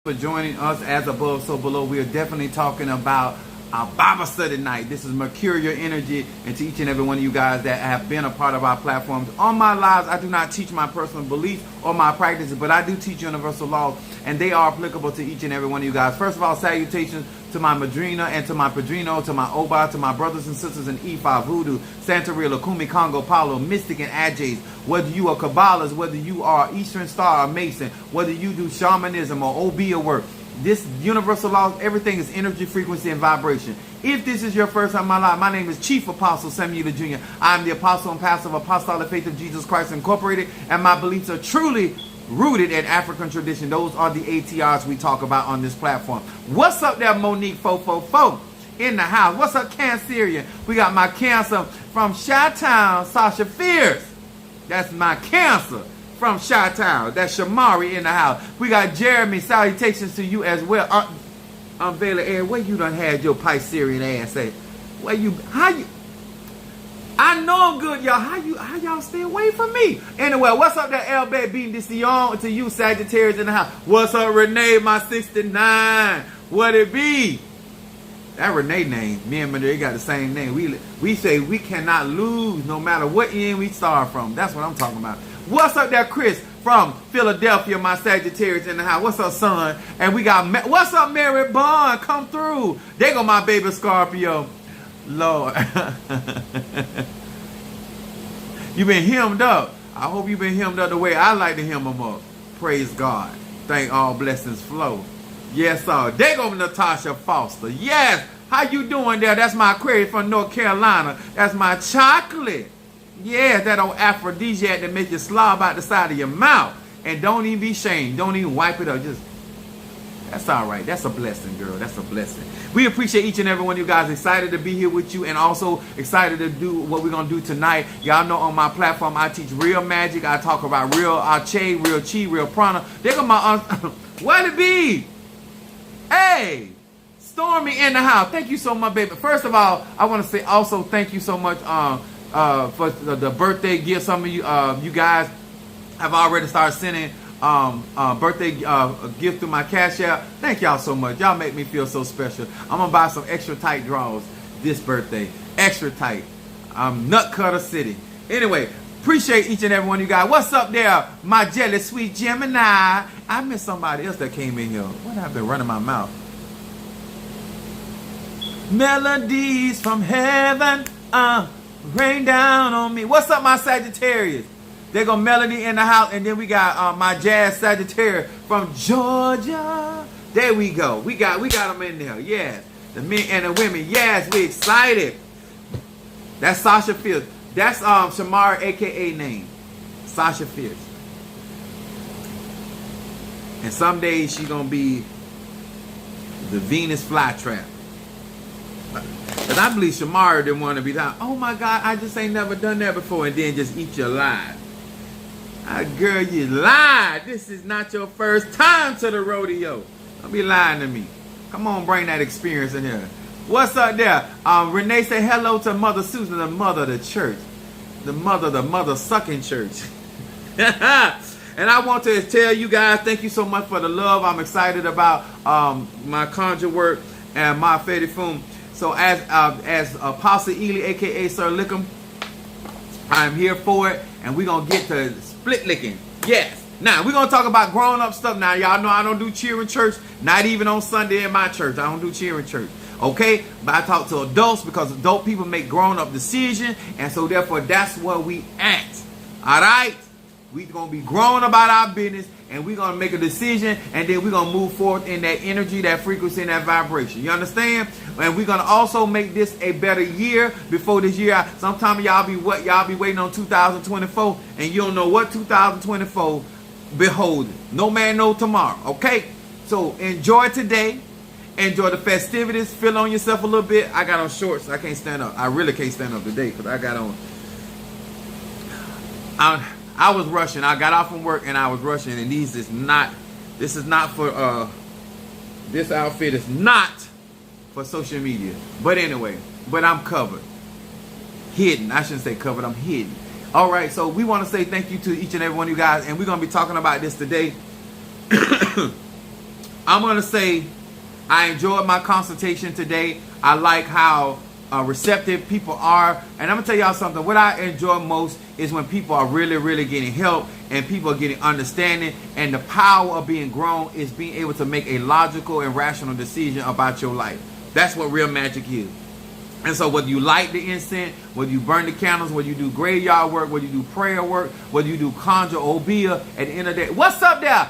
for joining us as above, so below. We are definitely talking about our Bible study night. This is Mercurial Energy, and to each and every one of you guys that have been a part of our platforms. On my lives, I do not teach my personal beliefs or my practices, but I do teach universal laws, and they are applicable to each and every one of you guys. First of all, salutations to my Madrina and to my Padrino, to my Oba, to my brothers and sisters in Ifa, Voodoo, Santeria, Lakumi, Congo, Palo, Mystic, and Ajay. Whether you are Kabbalahs, whether you are Eastern Star or Mason, whether you do shamanism or Obeah work, this universal law, everything is energy, frequency, and vibration. If this is your first time in my life, my name is Chief Apostle Samuel Jr. I am the apostle and pastor of Apostolic Faith of Jesus Christ Incorporated, and my beliefs are truly rooted in African tradition. Those are the ATRs we talk about on this platform. What's up there, Monique 444 in the house? What's up, Cancerian? We got my Cancer from Chi-Town, Sasha Fierce. That's my Cancer from Chi-Town. That's Shamari in the house. We got Jeremy. Salutations to you as well. Vela Air, where you done had your Piscean ass at? Where you? How you? I know I'm good, y'all. How y'all stay away from me? Anyway, what's up there, El Baby Dision, to you, Sagittarius in the house? What's up, Renee, my 69? What it be? That Renee name, me and Renee got the same name. We say we cannot lose no matter what end we start from. That's what I'm talking about. What's up there, Chris from Philadelphia, my Sagittarius in the house? What's up, son? And we got, what's up, Mary Bond? Come through. There go my baby Scorpio. Lord. You been hemmed up. I hope you been hemmed up the way I like to hem them up. Praise God. Thank all blessings flow. Yes, sir. There go Natasha Foster. Yes. How you doing there? That's my Aquarius from North Carolina. That's my chocolate. Yeah, that old aphrodisiac that make you slob out the side of your mouth. And don't even be ashamed. Don't even wipe it up. Just, that's all right. That's a blessing, girl. That's a blessing. We appreciate each and every one of you guys. Excited to be here with you, and also excited to do what we're going to do tonight. Y'all know on my platform I teach real magic. I talk about real Ache, real Chi, real Prana. There go my what it be? Hey, Stormy in the house. Thank you so much, baby. First of all, I want to say also thank you so much for the birthday gift. Some of you you guys have already started sending birthday gift through my Cash App. Thank y'all so much. Y'all make me feel so special. I'm gonna buy some extra tight drawers this birthday. Extra tight. Nut Cutter City. Anyway, appreciate each and every one of you guys. What's up there, my jelly sweet Gemini? I miss somebody else that came in here. What have been running my mouth? Melodies from heaven, rain down on me. What's up, my Sagittarius? There go Melody in the house, and then we got my Jazz Sagittarius from Georgia. There we go. We got them in there. Yes, the men and the women. Yes, we excited. That's Sasha Fierce. That's Shamara, aka name, Sasha Fierce. And some days she gonna be the Venus flytrap. Because I believe Shamara didn't want to be down. Oh my God, I just ain't never done that before, and then just eat your live. Girl, you lied. This is not your first time to the rodeo. Don't be lying to me. Come on, bring that experience in here. What's up there? Renee say hello to Mother Susan, the mother of the church. The mother sucking church. And I want to tell you guys, thank you so much for the love. I'm excited about my conjure work and my Fede Fum. So as Apostle Ely, aka Sir Lickum, I'm here for it, and we're gonna get to split licking. Yes. Now we're gonna talk about grown up stuff. Now y'all know I don't do cheering church, not even on Sunday in my church. I don't do cheering church. Okay, but I talk to adults because adult people make grown up decisions, and so therefore that's where we at. All right. We're going to be growing about our business, and we're going to make a decision, and then we're going to move forward in that energy, that frequency, and that vibration. You understand? And we're going to also make this a better year before this year. Sometimes y'all be waiting on 2024, and you don't know what 2024 beholding. No man knows tomorrow, okay? So enjoy today. Enjoy the festivities. Feel on yourself a little bit. I got on shorts. I can't stand up. I really can't stand up today because I got on... I was rushing. I got off from work and I was rushing, and this is not for this outfit is not for social media. But anyway, I'm covered. Hidden. I shouldn't say covered, I'm hidden. All right, so we want to say thank you to each and every one of you guys, and we're going to be talking about this today. I'm going to say I enjoyed my consultation today. I like how receptive people are. And I'm going to tell y'all something. What I enjoy most is when people are really, really getting help and people are getting understanding. And the power of being grown is being able to make a logical and rational decision about your life. That's what real magic is. And so whether you light the incense, whether you burn the candles, whether you do graveyard work, whether you do prayer work, whether you do conjure obia, at the end of the day. What's up there?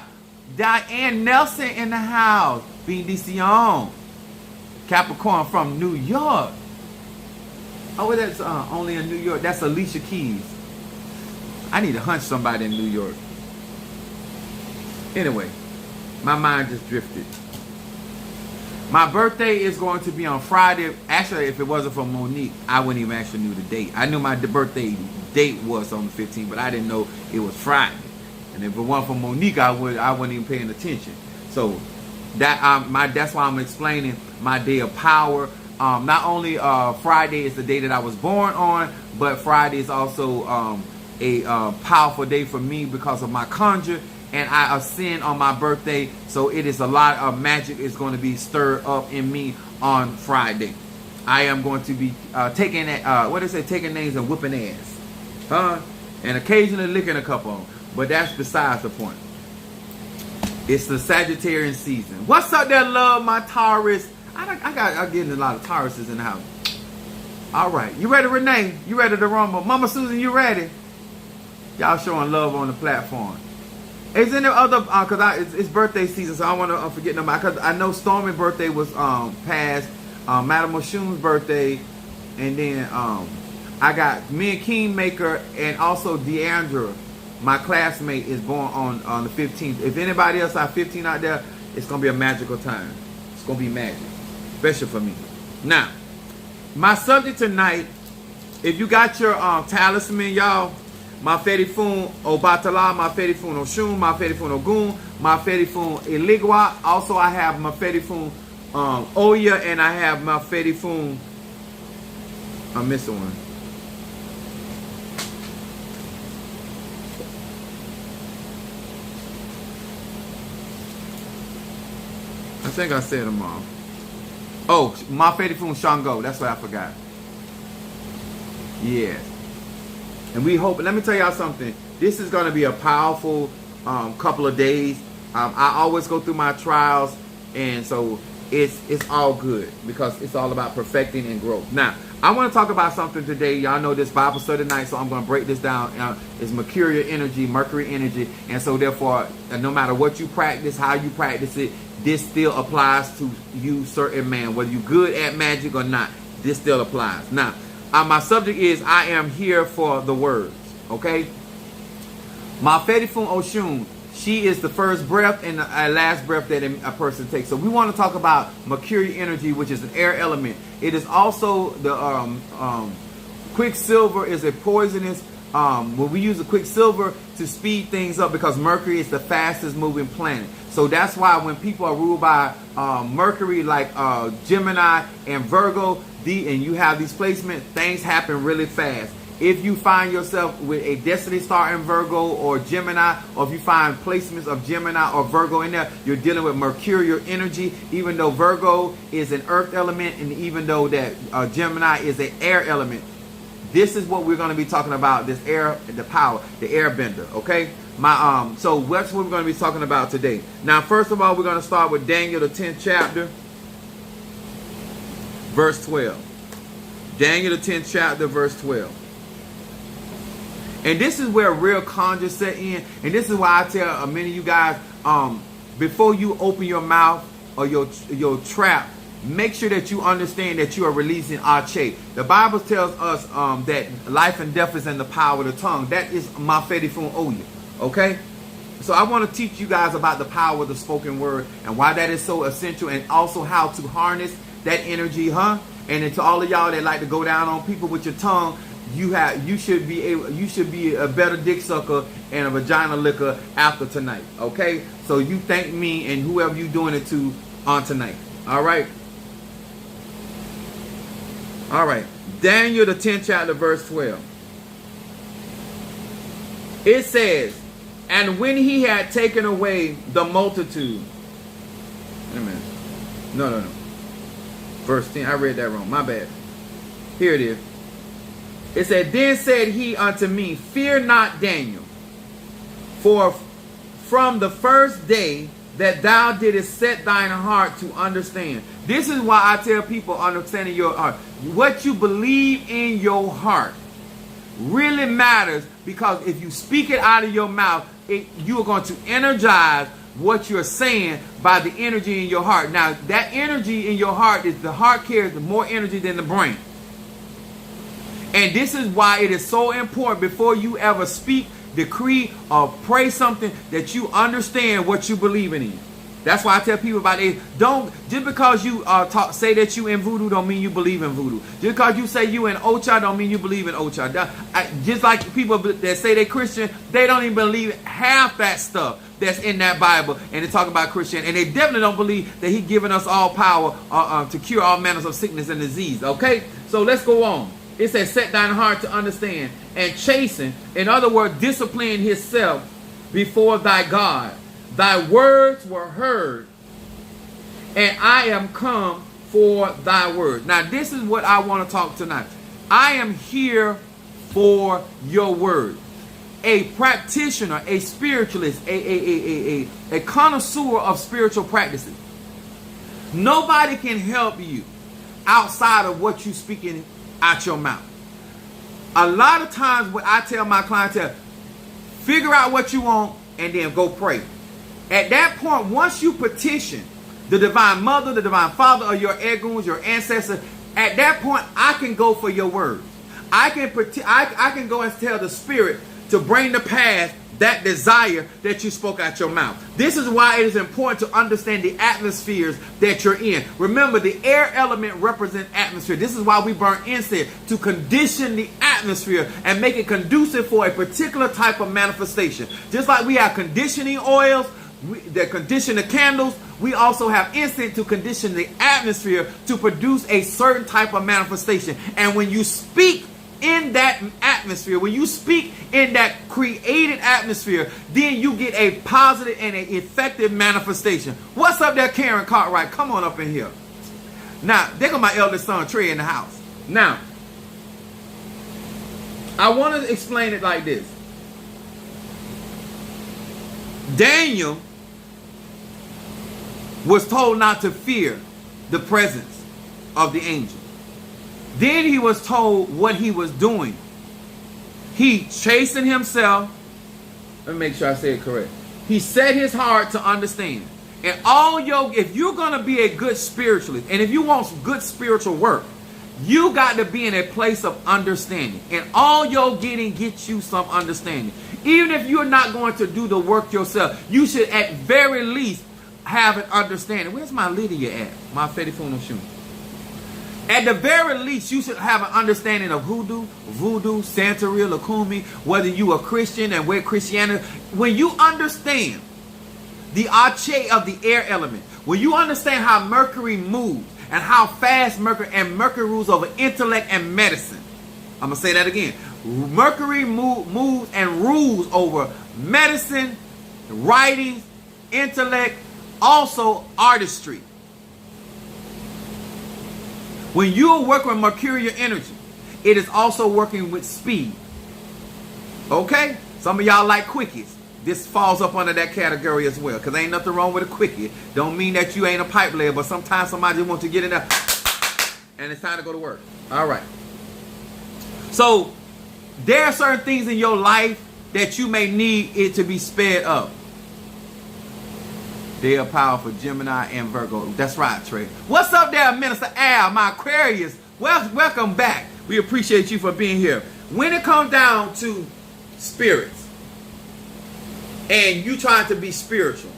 Diane Nelson in the house. Bendición. Capricorn from New York. Oh, that's only in New York. That's Alicia Keys. I need to hunch somebody in New York. Anyway, my mind just drifted. My birthday is going to be on Friday. Actually, if it wasn't for Monique, I wouldn't even actually knew the date. I knew my birthday date was on the 15th, but I didn't know it was Friday. And if it wasn't for Monique, I wasn't even paying attention. So that's why I'm explaining my day of power. Not only Friday is the day that I was born on, but Friday is also a powerful day for me because of my conjure. And I ascend on my birthday, so it is a lot of magic is going to be stirred up in me on Friday. I am going to be taking names and whooping ass, and occasionally licking a couple of them. But that's besides the point. It's the Sagittarian season. What's up there, love, my Taurus? I'm getting a lot of Tauruses in the house. All right, you ready, Renee? You ready to rumble? Mama Susan, you ready? Y'all showing love on the platform. Is any other, because it's birthday season, so I don't want to forget nobody. Because I know Stormy's birthday was past, Madam Oshun's birthday, and then I got me and Kingmaker, and also Deandra, my classmate, is born on the 15th. If anybody else have 15 out there, it's going to be a magical time. It's going to be magic, especially for me. Now, my subject tonight, if you got your talisman, y'all, Mafedi Fun Obatala, Mafedi Fun Oshun, Mafedi Fun Ogun, Mafedi Fun Eligwa. Also, I have Mafedi Fun Oya, and I have Mafedi Fun. I'm missing one. I think I said them all. Oh, Mafedi Fun Shango. That's what I forgot. Yeah. And we hope, let me tell y'all something. This is going to be a powerful couple of days. I always go through my trials, and so it's all good because it's all about perfecting and growth. Now, I want to talk about something today. Y'all know this Bible study night, so I'm going to break this down. It's Mercurial energy, Mercury energy, and so therefore, no matter what you practice, how you practice it, this still applies to you, certain man. Whether you're good at magic or not, this still applies. Now, my subject is I am here for the words, okay? Mafedi Fun Oshun, she is the first breath and the last breath that a person takes. So we want to talk about Mercury energy, which is an air element. It is also the quicksilver is a poisonous. When we use a quicksilver to speed things up, because Mercury is the fastest moving planet. So that's why when people are ruled by Mercury, like Gemini and Virgo, and you have these placements, things happen really fast. If you find yourself with a destiny star in Virgo or Gemini, or if you find placements of Gemini or Virgo in there, you're dealing with mercurial energy, even though Virgo is an earth element, and even though that Gemini is an air element. This is what we're going to be talking about, this air, the power, the airbender, okay? So that's what we're going to be talking about today. Now, first of all, we're going to start with Daniel, the 10th chapter, verse 12. Daniel, the 10th chapter, verse 12. And this is where real conjure set in. And this is why I tell many of you guys, before you open your mouth or your trap, make sure that you understand that you are releasing Ache. The Bible tells us that life and death is in the power of the tongue. That is Mafedi Fun Oya. Okay? So I want to teach you guys about the power of the spoken word and why that is so essential, and also how to harness that energy, huh? And to all of y'all that like to go down on people with your tongue, you should be a better dick sucker and a vagina licker after tonight. Okay? So you thank me and whoever you doing it to on tonight. All right? All right. Daniel, the 10th chapter, verse 12. It says, and when he had taken away the multitude, No. Verse 10. I read that wrong. My bad. Here it is. It said, then said he unto me, fear not, Daniel, for from the first day that thou didst set thine heart to understand. This is why I tell people understanding your heart. What you believe in your heart really matters, because if you speak it out of your mouth, you are going to energize what you're saying by the energy in your heart. Now, that energy in your heart, is the heart carries more energy than the brain. And this is why it is so important before you ever speak, decree, or pray something, that you understand what you believe in. That's why I tell people about it. Don't, just because you say that you in voodoo don't mean you believe in voodoo. Just because you say you in Ocha don't mean you believe in Ocha. Just like people that say they're Christian, they don't even believe half that stuff that's in that Bible, and they talk about Christian, and they definitely don't believe that He's given us all power to cure all manners of sickness and disease. Okay, so let's go on. It says, set thine heart to understand, and chasten, in other words, discipline himself before thy God. Thy words were heard, and I am come for thy word. Now, this is what I want to talk tonight. I am here for your word. A practitioner, a spiritualist, a connoisseur of spiritual practices. Nobody can help you outside of what you speaking out your mouth. A lot of times what I tell my clientele, figure out what you want and then go pray. At that point, once you petition the divine mother, the divine father, or your eguns, your ancestors, at that point, I can go for your words. I can go and tell the spirit to bring to pass that desire that you spoke out your mouth. This is why it is important to understand the atmospheres that you're in. Remember, the air element represents atmosphere. This is why we burn incense, to condition the atmosphere and make it conducive for a particular type of manifestation. Just like we have conditioning oils that condition the candles, we also have incense to condition the atmosphere to produce a certain type of manifestation. And when you speak in that atmosphere, when you speak in that created atmosphere, then you get a positive and an effective manifestation. What's up there, Karen Cartwright? Come on up in here. Now, there go my eldest son, Trey, in the house. Now, I want to explain it like this. Daniel was told not to fear the presence of the angel. Then he was told what he was doing. He chastened himself. Let me make sure I say it correct. He set his heart to understand. And if you're going to be a good spiritualist, and if you want some good spiritual work, you got to be in a place of understanding. And all your getting gets you some understanding. Even if you're not going to do the work yourself, you should at very least have an understanding. Where's my Lydia at? My Fetty Funo shoe. At the very least, you should have an understanding of hoodoo, voodoo, Santeria, Lakumi, whether you are Christian and where Christianity. When you understand the arche of the air element, when you understand how Mercury moves and how fast Mercury rules over intellect and medicine. I'm going to say that again. Mercury moves and rules over medicine, writing, intellect, also artistry. When you're working with mercurial energy, it is also working with speed. Okay? Some of y'all like quickies. This falls up under that category as well, because ain't nothing wrong with a quickie. Don't mean that you ain't a pipe layer, but sometimes somebody just wants to get in there and it's time to go to work. All right. So there are certain things in your life that you may need it to be sped up. They are powerful, Gemini and Virgo. That's right, Trey. What's up there, Minister Al, my Aquarius? Welcome back. We appreciate you for being here. When it comes down to spirits, and you trying to be spiritual,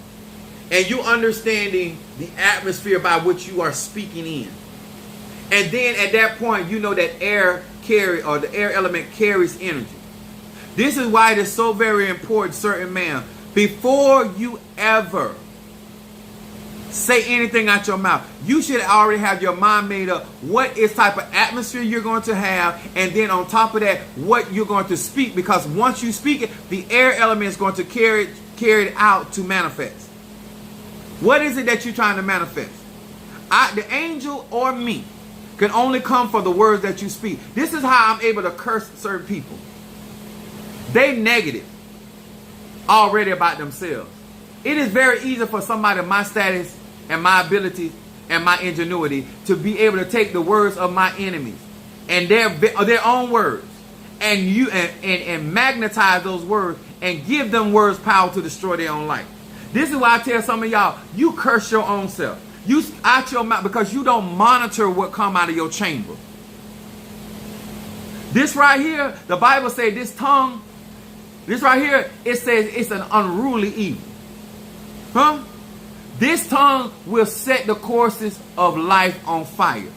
and you understanding the atmosphere by which you are speaking in, and then at that point, you know that the air element carries energy. This is why it is so very important, certain man, before you ever say anything out your mouth, you should already have your mind made up what is type of atmosphere you're going to have, and then on top of that, what you're going to speak, because once you speak it, the air element is going to carry it out to manifest. What is it that you're trying to manifest? The angel or me can only come for the words that you speak. This is how I'm able to curse certain people. They negative already about themselves. It is very easy for somebody of my status and my abilities and my ingenuity to be able to take the words of my enemies and their own words and magnetize those words and give them words power to destroy their own life. This is why I tell some of y'all, you curse your own self. You out your mouth because you don't monitor what come out of your chamber. This right here, the Bible says this tongue, this right here, it says it's an unruly evil. Huh? This tongue will set the courses of life on fire.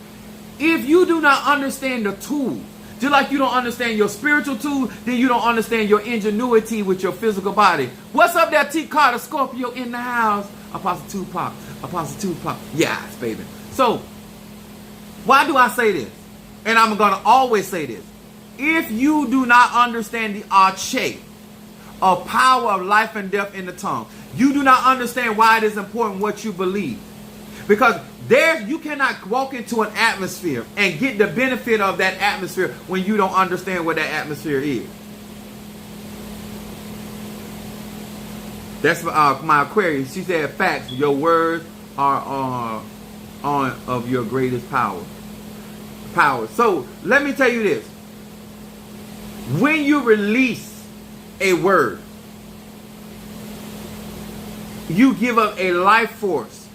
If you do not understand the tools, just like you don't understand your spiritual tools, then you don't understand your ingenuity with your physical body. What's up there, T. Carter Scorpio in the house? Apostle Tupac. Apostle Tupac. Yes, baby. So, why do I say this? And I'm going to always say this. If you do not understand the arche of power of life and death in the tongue, you do not understand why it is important what you believe. Because you cannot walk into an atmosphere and get the benefit of that atmosphere when you don't understand what that atmosphere is. That's my Aquarius. She said, facts, your words are of your greatest power. So let me tell you this. When you release a word, you give up a life force,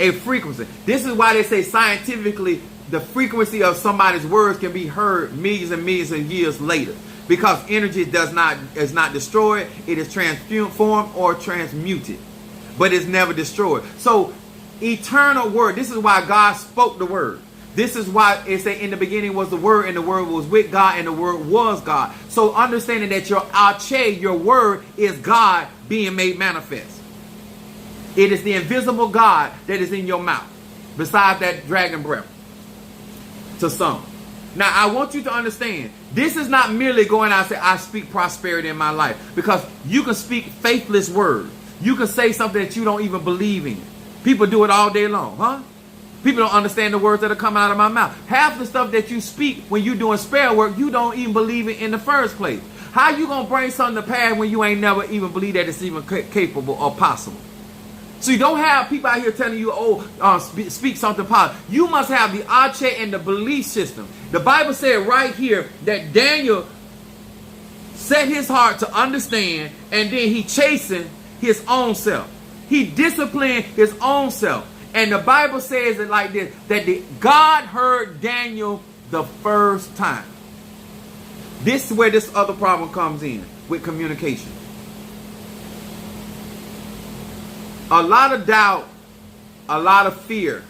a frequency. This is why they say scientifically the frequency of somebody's words can be heard millions and millions of years later. Because energy is not destroyed, it is transformed or transmuted. But it's never destroyed. So eternal word, this is why God spoke the word. This is why it say in the beginning was the word, and the word was with God, and the word was God. So understanding that your arche, your word, is God being made manifest. It is the invisible God that is in your mouth, besides that dragon breath, to some. Now, I want you to understand, this is not merely going out and say, I speak prosperity in my life. Because you can speak faithless words. You can say something that you don't even believe in. People do it all day long, huh? People don't understand the words that are coming out of my mouth. Half the stuff that you speak when you're doing spell work, you don't even believe it in the first place. How you going to bring something to pass when you ain't never even believe that it's even capable or possible? So you don't have people out here telling you, speak something positive. You must have the arche and the belief system. The Bible said right here that Daniel set his heart to understand, and then he chastened his own self. He disciplined his own self. And the Bible says it like this, that God heard Daniel the first time. This is where this other problem comes in with communication. A lot of doubt, a lot of fear,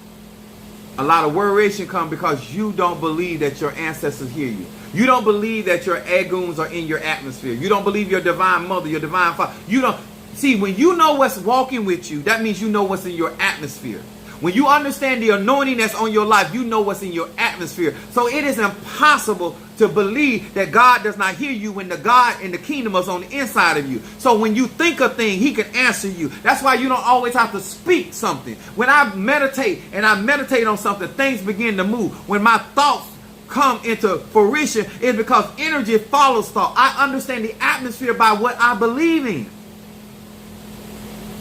a lot of worration come because you don't believe that your ancestors hear you. You don't believe that your Aguns are in your atmosphere. You don't believe your divine mother, your divine father. You don't see, when you know what's walking with you, that means you know what's in your atmosphere. When you understand the anointing that's on your life, you know what's in your atmosphere. So it is impossible to believe that God does not hear you when the God in the kingdom is on the inside of you. So when you think a thing, he can answer you. That's why you don't always have to speak something. When I meditate and I meditate on something, things begin to move. When my thoughts come into fruition, it's because energy follows thought. I understand the atmosphere by what I believe in.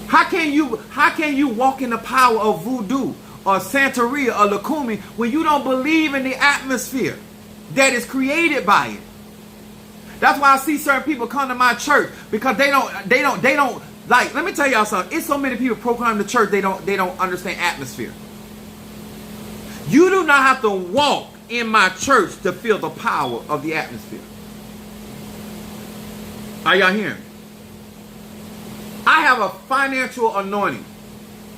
How can you walk in the power of voodoo or Santeria or Lukumi when you don't believe in the atmosphere that is created by it? That's why I see certain people come to my church because they don't like, let me tell y'all something. It's so many people proclaim the church, they don't understand atmosphere. You do not have to walk in my church to feel the power of the atmosphere. Are y'all hearing me? I have a financial anointing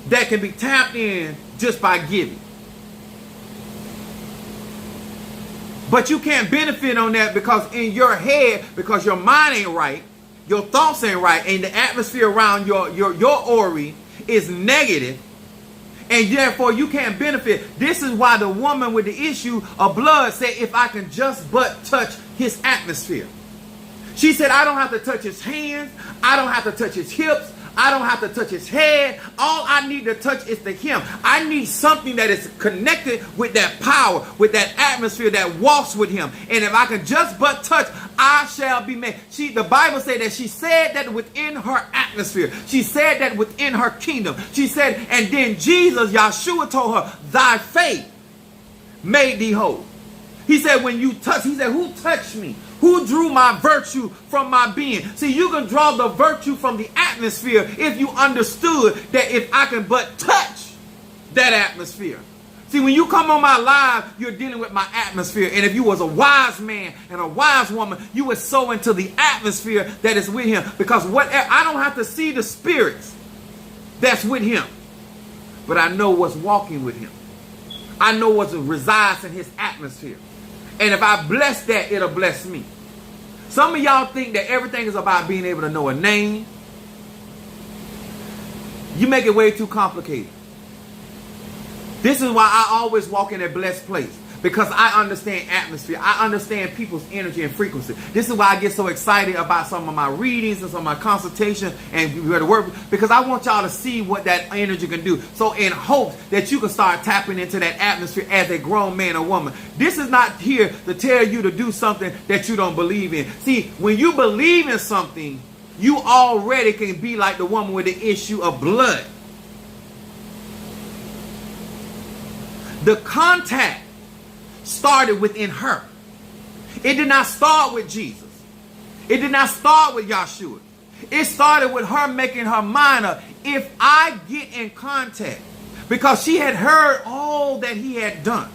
that can be tapped in just by giving. But you can't benefit on that because in your head, because your mind ain't right, your thoughts ain't right, and the atmosphere around your aura is negative, and therefore you can't benefit. This is why the woman with the issue of blood said, if I can just but touch his atmosphere. She said, I don't have to touch his hands. I don't have to touch his hips. I don't have to touch his head. All I need to touch is the hem. I need something that is connected with that power, with that atmosphere that walks with him. And if I can just but touch, I shall be made. The Bible said that she said that within her atmosphere. She said that within her kingdom. She said, and then Jesus, Yahshua, told her, thy faith made thee whole. He said, when you touch, he said, who touched me? Who drew my virtue from my being? See, you can draw the virtue from the atmosphere if you understood that if I can but touch that atmosphere. See, when you come on my live, you're dealing with my atmosphere. And if you was a wise man and a wise woman, you would sow into the atmosphere that is with him. Because I don't have to see the spirits that's with him, but I know what's walking with him. I know what resides in his atmosphere. And if I bless that, it'll bless me. Some of y'all think that everything is about being able to know a name. You make it way too complicated. This is why I always walk in a blessed place. Because I understand atmosphere. I understand people's energy and frequency. This is why I get so excited about some of my readings and some of my consultations and where to work. Because I want y'all to see what that energy can do. So in hopes that you can start tapping into that atmosphere as a grown man or woman. This is not here to tell you to do something that you don't believe in. See, when you believe in something, you already can be like the woman with the issue of blood. The contact started within her. It did not start with Jesus. It did not start with Yahshua. It started with her making her mind up. If I get in contact, because she had heard all that he had done.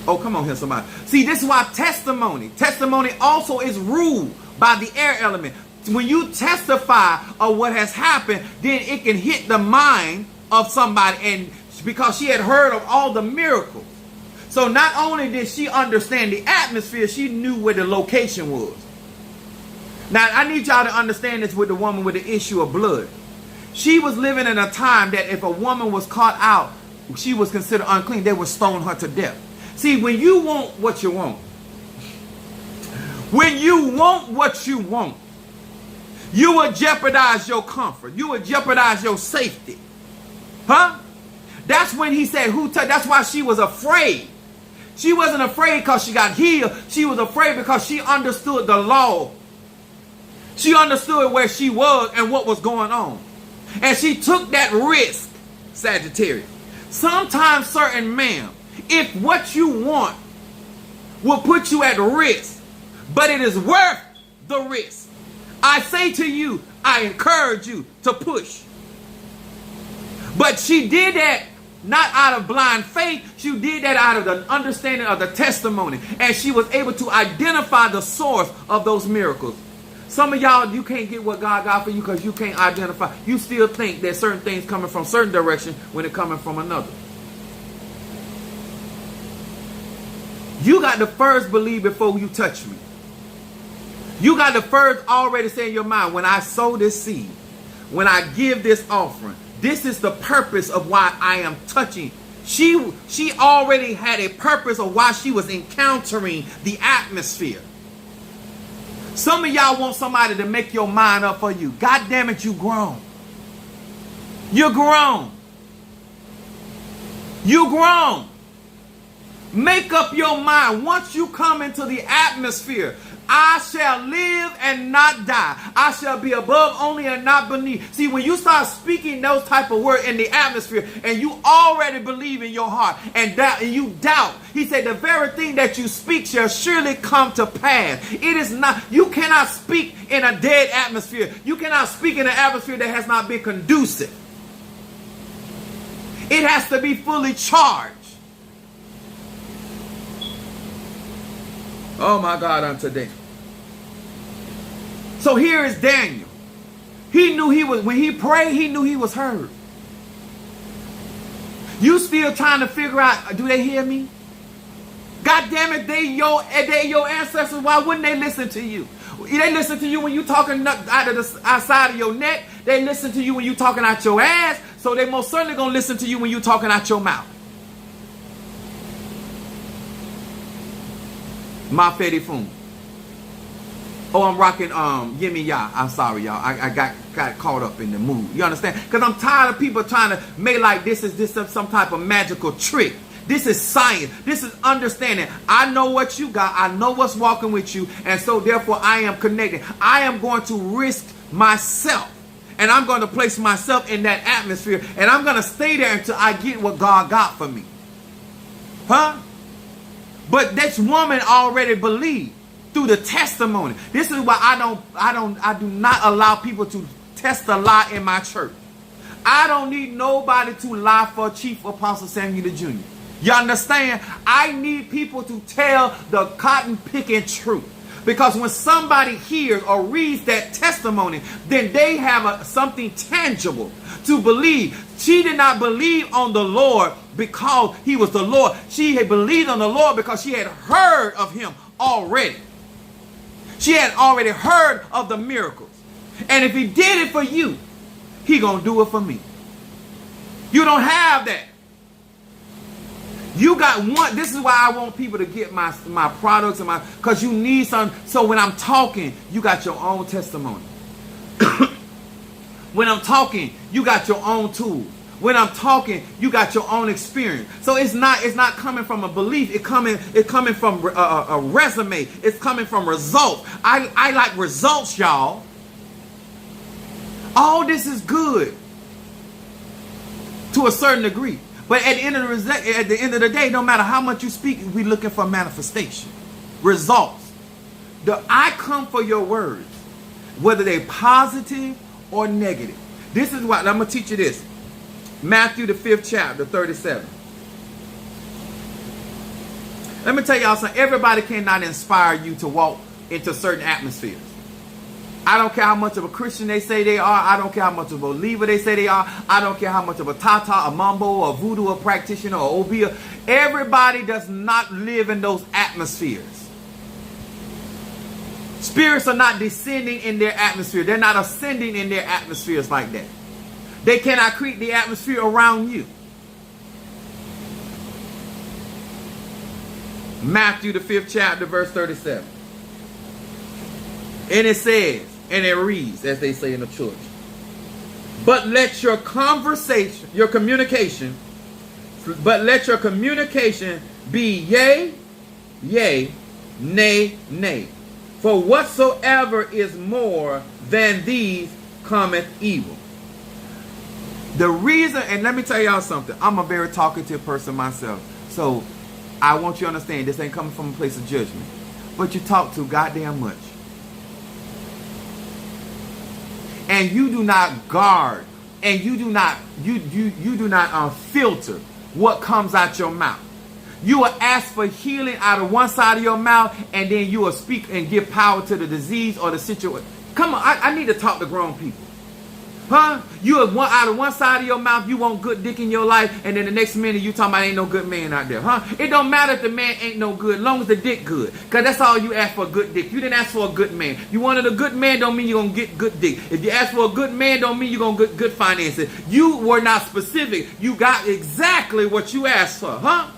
Oh, come on here, somebody. See, this is why testimony also is ruled by the air element. When you testify of what has happened, then it can hit the mind of somebody. And because she had heard of all the miracles. So not only did she understand the atmosphere, she knew where the location was. Now, I need y'all to understand this with the woman with the issue of blood. She was living in a time that if a woman was caught out, she was considered unclean. They would stone her to death. See, when you want what you want, when you want what you want, you will jeopardize your comfort. You will jeopardize your safety. Huh? That's when he said, that's why she was afraid. She wasn't afraid because she got healed. She was afraid because she understood the law. She understood where she was and what was going on. And she took that risk, Sagittarius. Sometimes, certain men, if what you want will put you at risk, but it is worth the risk, I say to you, I encourage you to push. But she did that not out of blind faith. She did that out of the understanding of the testimony. And she was able to identify the source of those miracles. Some of y'all, you can't get what God got for you because you can't identify. You still think there's certain things coming from certain direction when it's coming from another. You got to first believe before you touch me. You got to first already say in your mind, when I sow this seed, when I give this offering, this is the purpose of why I am touching. She already had a purpose of why she was encountering the atmosphere. Some of y'all want somebody to make your mind up for you. God damn it, you grown. You're grown. You're grown. Make up your mind. Once you come into the atmosphere, I shall live and not die. I shall be above only and not beneath. See, when you start speaking those type of words in the atmosphere and you already believe in your heart and you doubt, he said the very thing that you speak shall surely come to pass. It is not, you cannot speak in a dead atmosphere. You cannot speak in an atmosphere that has not been conducive. It has to be fully charged. Oh my God, on today. So here is Daniel. He knew he was, when he prayed, he knew he was heard. You still trying to figure out, do they hear me? God damn it, they your ancestors. Why wouldn't they listen to you? They listen to you when you talking outside of your neck. They listen to you when you talking out your ass. So they most certainly gonna listen to you when you talking out your mouth. Ma Fedi Fum. Oh, I'm rocking Gimme Ya. I'm sorry, y'all. I got caught up in the mood. You understand? Because I'm tired of people trying to make like this is some type of magical trick. This is science. This is understanding. I know what you got. I know what's walking with you. And so therefore I am connected. I am going to risk myself. And I'm going to place myself in that atmosphere. And I'm going to stay there until I get what God got for me. Huh? But this woman already believed through the testimony. This is why I do not allow people to test a lie in my church. I don't need nobody to lie for Chief Apostle Samuel Jr. You understand? I need people to tell the cotton picking truth. Because when somebody hears or reads that testimony, then they have something tangible to believe. She did not believe on the Lord because he was the Lord. She had believed on the Lord because she had heard of him already. She had already heard of the miracles. And if he did it for you, he gonna do it for me. You don't have that. You got one. This is why I want people to get my products and because you need some. So when I'm talking, you got your own testimony. When I'm talking, you got your own tools. When I'm talking, you got your own experience. So it's not coming from a belief. It's coming from a resume. It's coming from results. I like results, y'all. All this is good to a certain degree. But at the end of the day, no matter how much you speak, we're looking for manifestation, results. I come for your words, whether they're positive or negative. This is what I'm gonna teach you this. Matthew the 5th chapter, 37. Let me tell y'all something. Everybody cannot inspire you to walk into certain atmospheres. I don't care how much of a Christian they say they are. I don't care how much of a believer they say they are. I don't care how much of a Tata, a Mambo, a Voodoo, a practitioner, or Obia. Everybody does not live in those atmospheres. Spirits are not descending in their atmosphere. They're not ascending in their atmospheres like that. They cannot create the atmosphere around you. Matthew the 5th chapter, verse 37. And it says, and it reads, as they say in the church, but let your communication be yea, yea, nay, nay. For whatsoever is more than these cometh evil. The reason, and let me tell y'all something. I'm a very talkative person myself. So I want you to understand this ain't coming from a place of judgment. But you talk too goddamn much. And you do not guard, and you do not filter what comes out your mouth. You will ask for healing out of one side of your mouth, and then you will speak and give power to the disease or the situation. Come on, I need to talk to grown people. Huh? You have out of one side of your mouth, you want good dick in your life, and then the next minute you talking about ain't no good man out there. Huh? It don't matter if the man ain't no good, as long as the dick good. Because that's all you ask for, good dick. You didn't ask for a good man. You wanted a good man, don't mean you're going to get good dick. If you ask for a good man, don't mean you're going to get good finances. You were not specific. You got exactly what you asked for. Huh?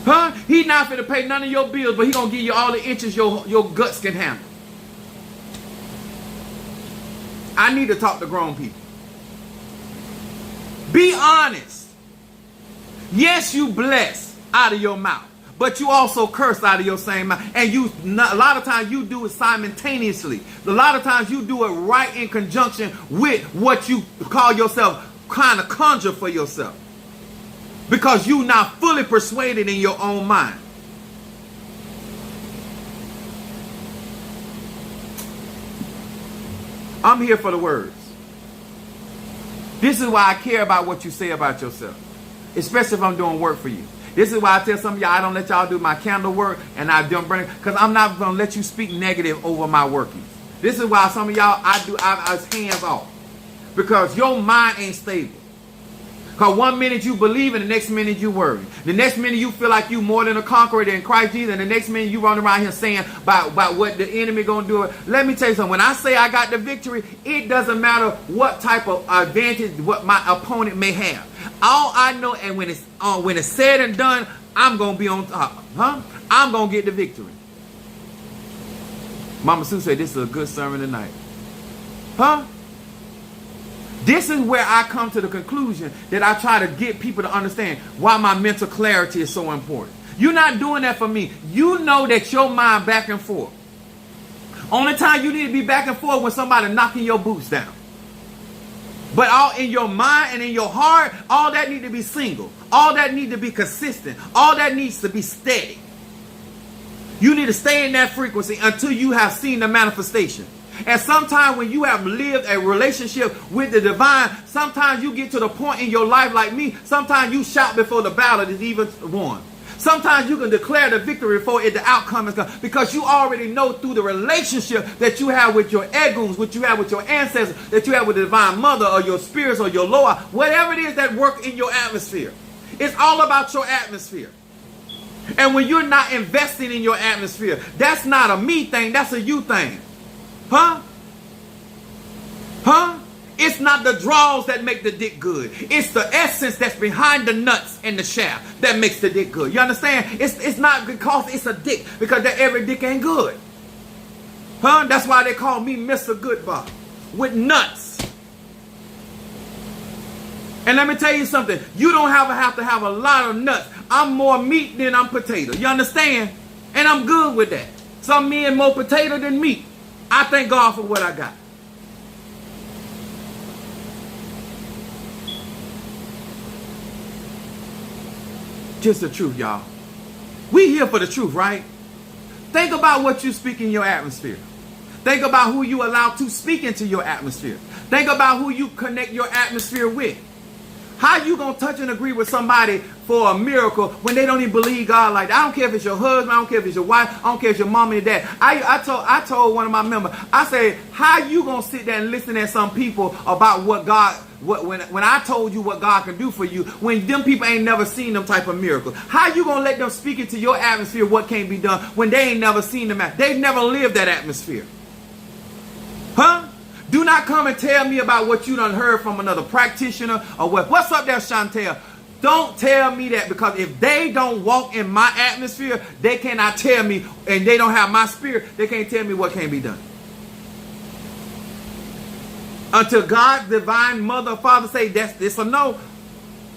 Huh? He not finna pay none of your bills, but he going to give you all the inches your guts can handle. I need to talk to grown people. Be honest. Yes, you bless out of your mouth, but you also curse out of your same mouth. And a lot of times you do it simultaneously. A lot of times you do it right in conjunction with what you call yourself, kind of conjure for yourself. Because you're not fully persuaded in your own mind. I'm here for the words. This is why I care about what you say about yourself. Especially if I'm doing work for you. This is why I tell some of y'all I don't let y'all do my candle work and I don't bring, because I'm not going to let you speak negative over my workings. This is why some of y'all I was hands off. Because your mind ain't stable. Because one minute you believe and the next minute you worry. The next minute you feel like you more than a conqueror in Christ Jesus. And the next minute you run around here saying about what the enemy going to do. Let me tell you something. When I say I got the victory, it doesn't matter what type of advantage what my opponent may have. All I know, and when it's said and done, I'm going to be on top. Huh? I'm going to get the victory. Mama Sue said this is a good sermon tonight. Huh? This is where I come to the conclusion that I try to get people to understand why my mental clarity is so important. You're not doing that for me. You know that your mind back and forth. Only time you need to be back and forth when somebody knocking your boots down. But all in your mind and in your heart, all that need to be single. All that need to be consistent. All that needs to be steady. You need to stay in that frequency until you have seen the manifestation. And sometimes when you have lived a relationship with the divine, sometimes you get to the point in your life like me. Sometimes you shout before the battle is even won. Sometimes you can declare the victory before the outcome is gone, because you already know through the relationship that you have with your eguns, what you have with your ancestors, that you have with the divine mother or your spirits or your Loa, whatever it is that work in your atmosphere. It's all about your atmosphere. And when you're not investing in your atmosphere, that's not a me thing, that's a you thing. Huh? Huh? It's not the draws that make the dick good. It's the essence that's behind the nuts and the shaft that makes the dick good. You understand? It's not because it's a dick, because that every dick ain't good. Huh? That's why they call me Mr. Goodbar with nuts. And let me tell you something. You don't have to have a lot of nuts. I'm more meat than I'm potato. You understand? And I'm good with that. Some men more potato than meat. I thank God for what I got. Just the truth, y'all. We here for the truth, right? Think about what you speak in your atmosphere. Think about who you allow to speak into your atmosphere. Think about who you connect your atmosphere with. How you gonna touch and agree with somebody for a miracle when they don't even believe God like that? I don't care if it's your husband, I don't care if it's your wife, I don't care if it's your mom and your dad. I told one of my members, I said, how you gonna sit there and listen at some people about what God, when I told you what God can do for you, when them people ain't never seen them type of miracle? How you gonna let them speak into your atmosphere what can't be done when they ain't never seen them? They've never lived that atmosphere. Huh? Do not come and tell me about what you done heard from another practitioner or what. What's up there, Chantel? Don't tell me that, because if they don't walk in my atmosphere, they cannot tell me, and they don't have my spirit, they can't tell me what can be done. Until God, divine mother, father say it's a no,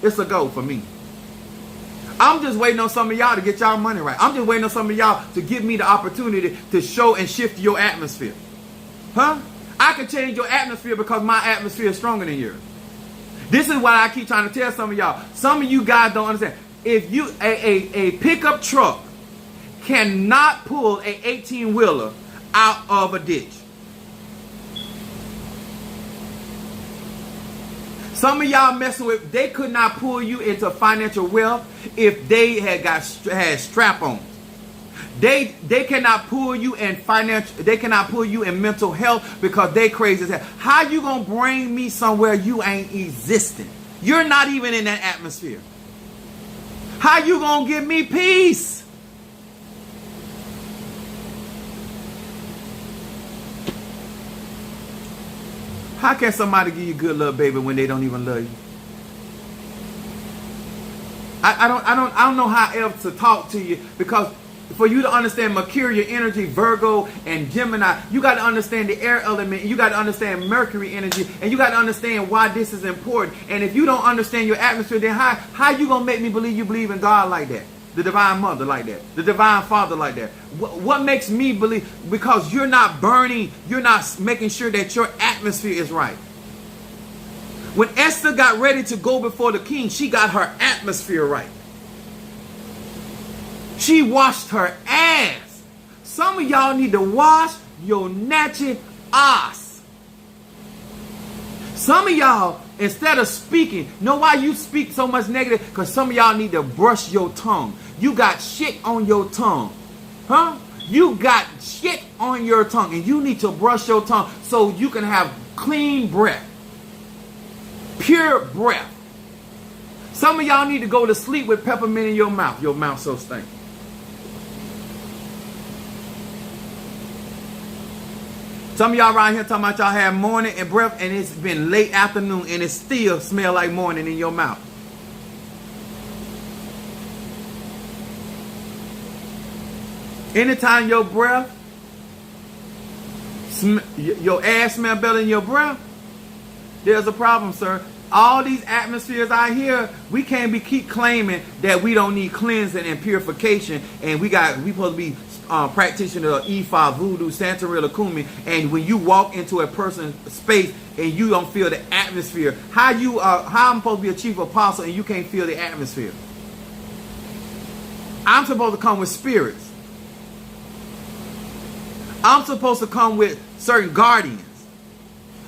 it's a go for me. I'm just waiting on some of y'all to get y'all money right. I'm just waiting on some of y'all to give me the opportunity to show and shift your atmosphere. Huh? I can change your atmosphere because my atmosphere is stronger than yours. This is what I keep trying to tell some of y'all. Some of you guys don't understand. If you a pickup truck cannot pull a 18-wheeler out of a ditch. Some of y'all messing with, they could not pull you into financial wealth if they had strap-ons. They cannot pull you in financial, they cannot pull you in mental health because they crazy as hell. How you gonna bring me somewhere you ain't existing? You're not even in that atmosphere. How you gonna give me peace? How can somebody give you good love, baby, when they don't even love you? I don't know how else to talk to you, because for you to understand Mercurial energy, Virgo and Gemini, you got to understand the air element, you got to understand Mercury energy, and you got to understand why this is important. And if you don't understand your atmosphere, then how you gonna make me believe you believe in God like that? The divine mother like that, the divine father like that. What makes me believe? Because you're not burning, you're not making sure that your atmosphere is right. When Esther got ready to go before the king, she got her atmosphere right. She washed her ass. Some of y'all need to wash your natchet ass. Some of y'all, instead of speaking, know why you speak so much negative? Because some of y'all need to brush your tongue. You got shit on your tongue. Huh? You got shit on your tongue, and you need to brush your tongue so you can have clean breath. Pure breath. Some of y'all need to go to sleep with peppermint in your mouth. Your mouth so stinky. Some of y'all around here talking about y'all have morning and breath, and it's been late afternoon and it still smell like morning in your mouth. Anytime your breath Your ass smell better than your breath. There's a problem, sir. All these atmospheres out here, we can't keep claiming that we don't need cleansing and purification, and we supposed to be practitioner of Ifa, Voodoo, Santeria, Kumi, and when you walk into a person's space and you don't feel the atmosphere, how I'm supposed to be a chief apostle and you can't feel the atmosphere? I'm supposed to come with spirits. I'm supposed to come with certain guardians.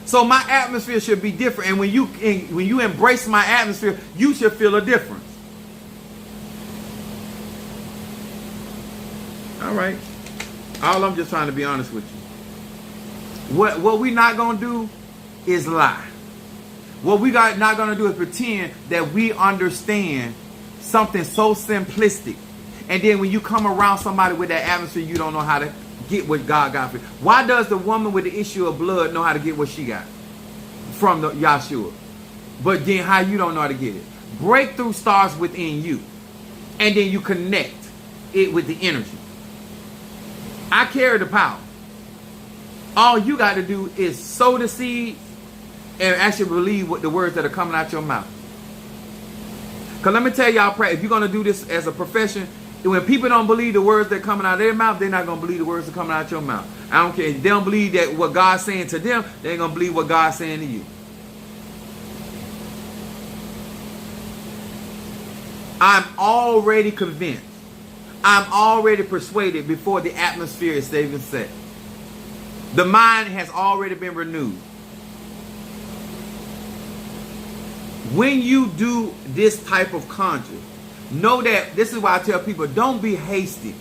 So my atmosphere should be different. And when you embrace my atmosphere, you should feel a difference. All right. I'm just trying to be honest with you. What we not going to do is lie. What we not going to do is pretend that we understand something so simplistic. And then when you come around somebody with that atmosphere, you don't know how to get what God got for you. Why does the woman with the issue of blood know how to get what she got from the Yahshua? But then how you don't know how to get it? Breakthrough starts within you. And then you connect it with the energy. I carry the power. All you got to do is sow the seed and actually believe what the words that are coming out your mouth. Because let me tell y'all, if you're going to do this as a profession, when people don't believe the words that are coming out of their mouth, they're not going to believe the words that are coming out your mouth. I don't care. If they don't believe that what God's saying to them, they ain't going to believe what God's saying to you. I'm already convinced. I'm already persuaded before the atmosphere is even set. The mind has already been renewed. When you do this type of conjure, know that this is why I tell people, don't be hasty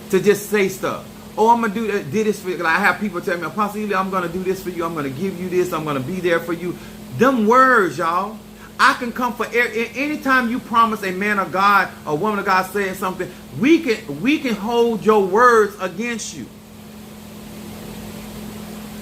to just say stuff. Oh, I'm going to do this for you. I have people tell me, Apostle Ely, I'm going to do this for you. I'm going to give you this. I'm going to be there for you. Them words, y'all. I can come for anytime you promise a man of God, a woman of God saying something, we can hold your words against you.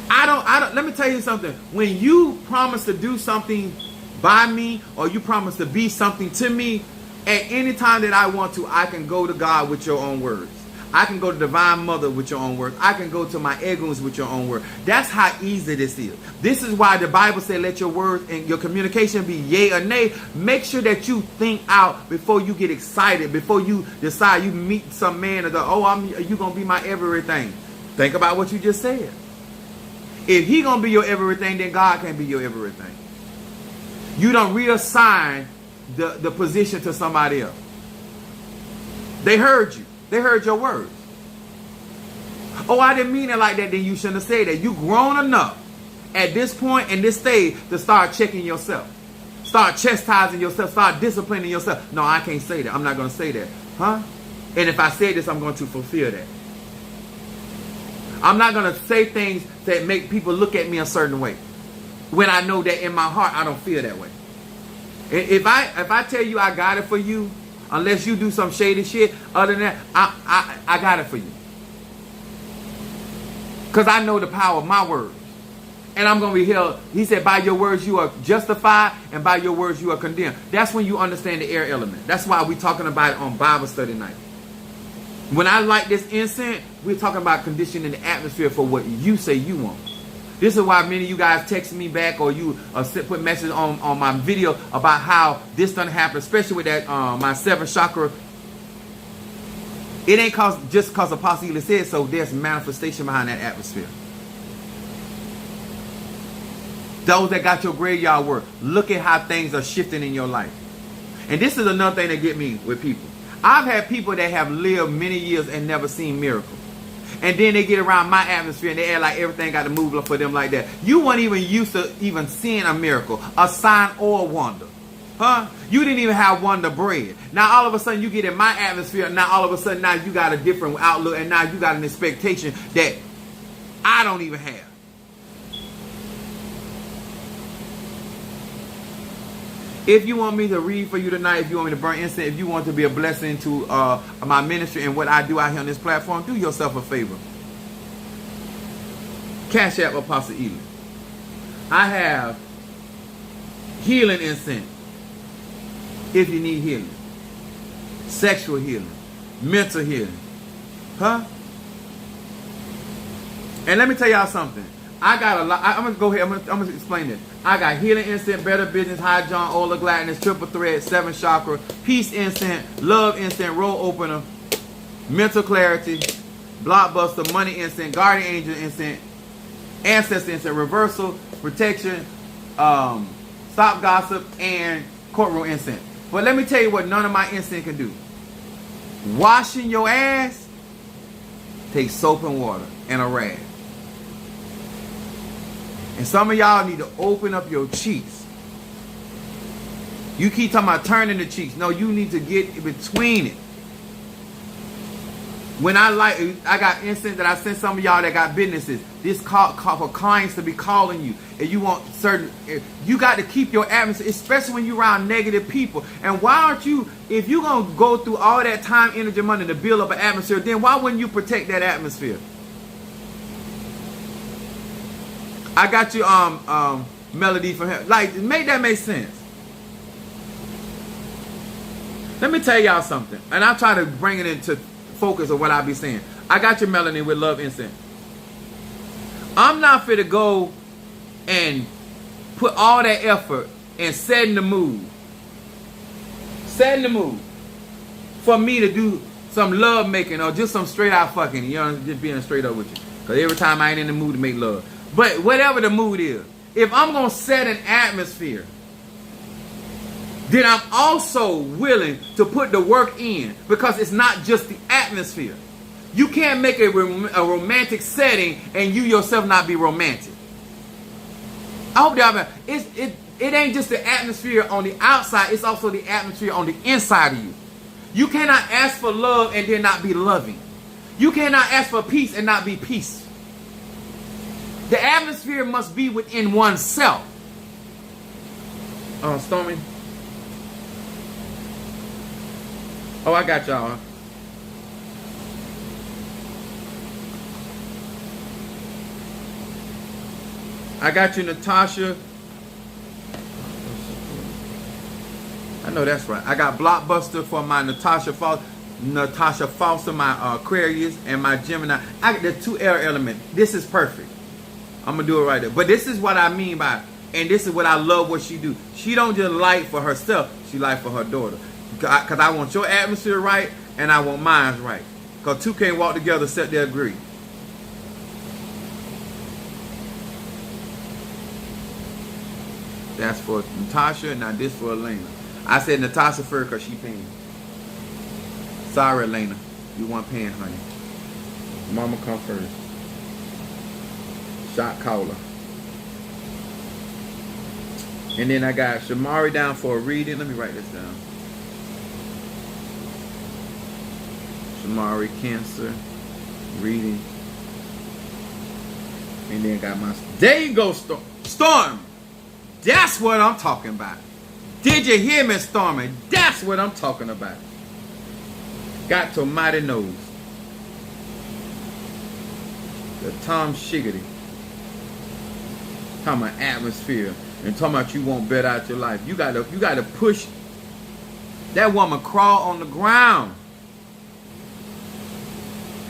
Let me tell you something. When you promise to do something by me, or you promise to be something to me, at any time that I want to, I can go to God with your own words. I can go to Divine Mother with your own words. I can go to my Eguns with your own words. That's how easy this is. This is why the Bible said, let your words and your communication be yea or nay. Make sure that you think out before you get excited, before you decide you meet some man and go, you going to be my everything. Think about what you just said. If he going to be your everything, then God can be your everything. You don't reassign the position to somebody else. They heard you. They heard your words. Oh, I didn't mean it like that. Then you shouldn't have said that. You grown enough at this point in this stage to start checking yourself. Start chastising yourself. Start disciplining yourself. No, I can't say that. I'm not going to say that. Huh? And if I say this, I'm going to fulfill that. I'm not going to say things that make people look at me a certain way when I know that in my heart I don't feel that way. If I tell you I got it for you, unless you do some shady shit, other than that, I got it for you. Because I know the power of my words. And I'm going to be held. He said, by your words you are justified, and by your words you are condemned. That's when you understand the air element. That's why we're talking about it on Bible study night. When I light this incense, we're talking about conditioning the atmosphere for what you say you want. This is why many of you guys text me back, or you put messages on my video about how this done happen, especially with that my 7th chakra. It ain't just because Apostle Ely said so. There's manifestation behind that atmosphere. Those that got your graveyard work, look at how things are shifting in your life. And this is another thing that get me with people. I've had people that have lived many years and never seen miracles. And then they get around my atmosphere and they act like everything got to move for them like that. You weren't even used to even seeing a miracle, a sign or a wonder. Huh? You didn't even have wonder bread. Now all of a sudden you get in my atmosphere, and now all of a sudden now you got a different outlook, and now you got an expectation that I don't even have. If you want me to read for you tonight, if you want me to burn incense, if you want to be a blessing to my ministry and what I do out here on this platform, do yourself a favor. Cash App Apostle Ely. I have healing incense if you need healing. Sexual healing. Mental healing. Huh? And let me tell y'all something. I got a lot. I'm gonna go ahead. I'm gonna explain this. I got healing incense, better business, high John, Ola gladness, triple thread, 7 chakra, peace incense, love incense, roll opener, mental clarity, blockbuster, money incense, guardian angel incense, ancestor incense, reversal, protection, stop gossip, and courtroom incense. But let me tell you what none of my incense can do. Washing your ass, take soap and water and a rag. And some of y'all need to open up your cheeks. You keep talking about turning the cheeks. No, you need to get in between it. When I got incense that I sent some of y'all that got businesses. This call for clients to be calling you. And you want certain, you got to keep your atmosphere, especially when you're around negative people. And why aren't you, if you're going to go through all that time, energy, money to build up an atmosphere, then why wouldn't you protect that atmosphere? I got you melody from him. Like, make that make sense. Let me tell y'all something. And I'll try to bring it into focus of what I be saying. I got your melody with love incense. I'm not fit to go and put all that effort in setting the mood. Setting the mood. For me to do some love making or just some straight out fucking. You know, just being straight up with you. Because every time I ain't in the mood to make love. But whatever the mood is, if I'm going to set an atmosphere, then I'm also willing to put the work in, because it's not just the atmosphere. You can't make a romantic setting and you yourself not be romantic. I hope y'all, it ain't just the atmosphere on the outside, it's also the atmosphere on the inside of you. You cannot ask for love and then not be loving. You cannot ask for peace and not be peaceful. The atmosphere must be within oneself. Stormy. Oh, I got y'all. I got you, Natasha. I know that's right. I got Blockbuster for my Natasha Foster, my Aquarius, and my Gemini. I got the 2 air elements. This is perfect. I'm gonna do it right there. But this is what I mean by, and this is what I love what she do. She don't just light for herself, she light for her daughter. Because I want your atmosphere right, and I want mine right. Because 2 can't walk together except they agree. That's for Natasha, now this for Elena. I said Natasha first because she paying. Sorry, Elena. You want paying, honey. Mama come first. Shot caller. And then I got Shamari down for a reading. Let me write this down. Shamari, Cancer, reading. And then got my... There you go, Storm. That's what I'm talking about. Did you hear me, Stormy? That's what I'm talking about. Got to mighty nose. The Tom Shiggity. Talking about atmosphere. And talking about you want better out your life. You gotta push that woman crawl on the ground.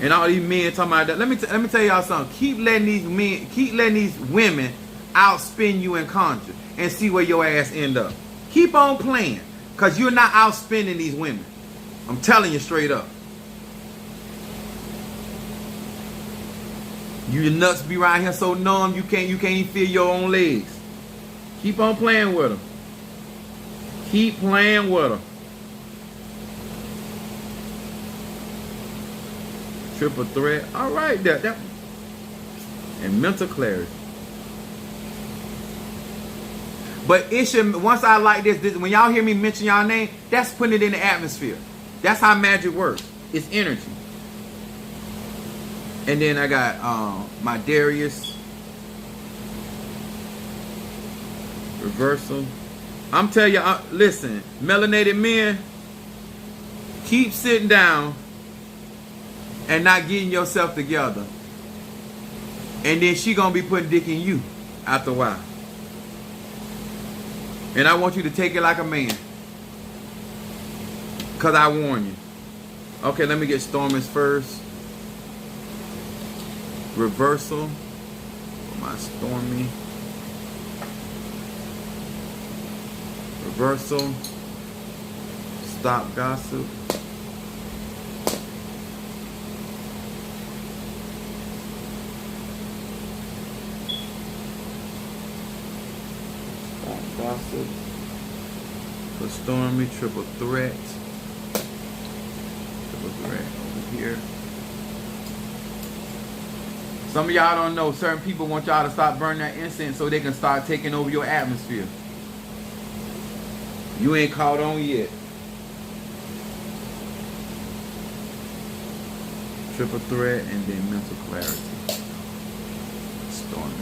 And all these men talking about that. Let me tell y'all something. Keep letting these women outspin you and conjure and see where your ass end up. Keep on playing, because you're not outspending these women. I'm telling you straight up. Your nuts be right here so numb you can't even feel your own legs. Keep on playing with them. Keep playing with them. Triple threat. All right, that and mental clarity. But it should, once I like this, when y'all hear me mention y'all name, that's putting it in the atmosphere. That's how magic works. It's energy. And then I got my Darius. Reversal. I'm telling you, listen, melanated men, keep sitting down and not getting yourself together. And then she gonna be putting dick in you after a while. And I want you to take it like a man. Because I warn you. Okay, let me get Stormers first. Reversal for my Stormy. Reversal. Stop Gossip. Stop Gossip. For Stormy, Triple Threat. Triple Threat over here. Some of y'all don't know, certain people want y'all to stop burning that incense so they can start taking over your atmosphere. You ain't caught on yet. Triple Threat and then Mental Clarity. Stormy.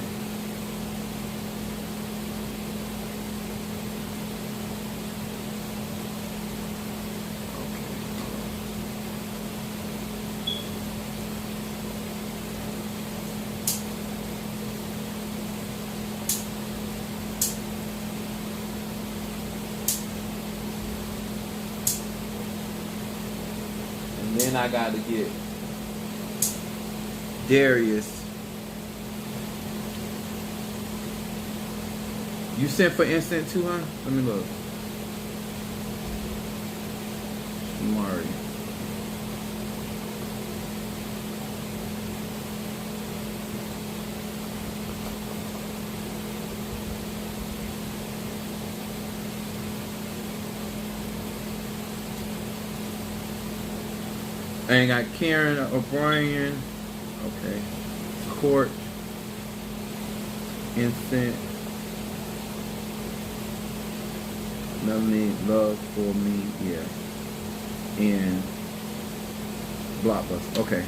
And then I got to get Darius. You sent for instant too, huh? Let me look. Mari. And got Karen O'Brien. Okay. Court. Instant. Melanie Love for Me. Yeah. And Blockbuster. Okay.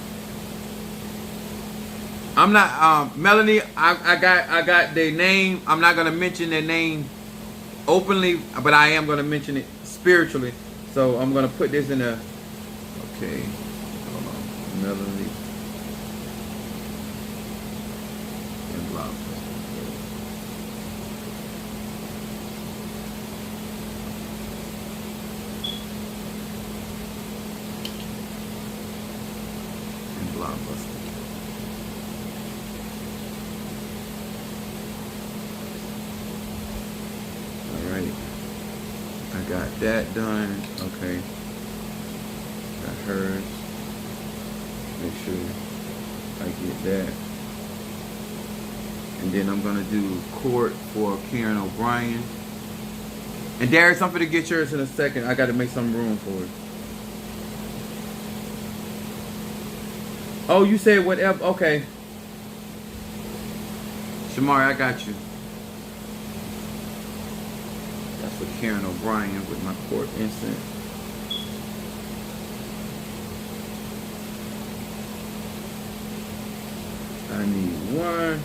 I'm not Melanie, I got their name. I'm not gonna mention their name openly, but I am gonna mention it spiritually. So I'm gonna put this in a okay. Hold on. Melanie. Alright. I got that done. Okay. Got hers. Make sure I get that. And then I'm gonna do court for Karen O'Brien. And Darius, I'm gonna get yours in a second. I gotta make some room for it. Oh, you said whatever. Okay. Shamari, I got you. That's for Karen O'Brien with my court instant. I need one.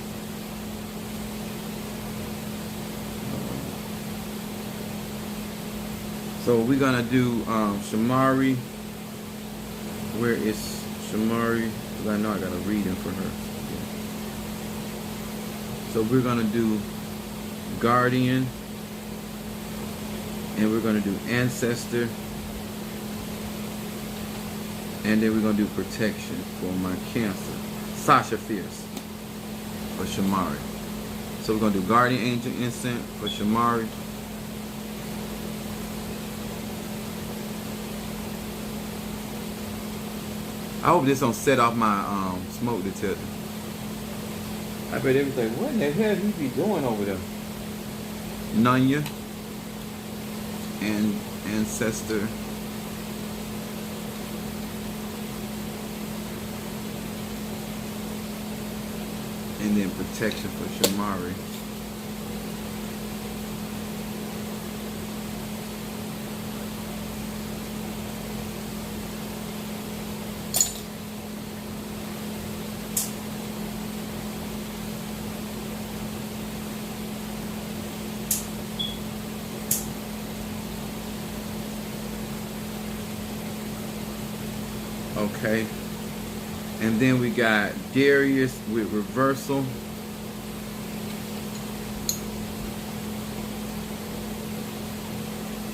So we're gonna do Shamari. Where is Shamari? Because I know I got a reading for her. Yeah. So we're gonna do Guardian, and we're gonna do Ancestor, and then we're gonna do Protection for my Cancer. Sasha Fierce for Shamari. So we're gonna do Guardian Angel Instant for Shamari. I hope this don't set off my smoke detector. I bet everything. What in the hell he be doing over there? Nunya and Ancestor. And then Protection for Shamari. Okay. And then we got Darius with Reversal.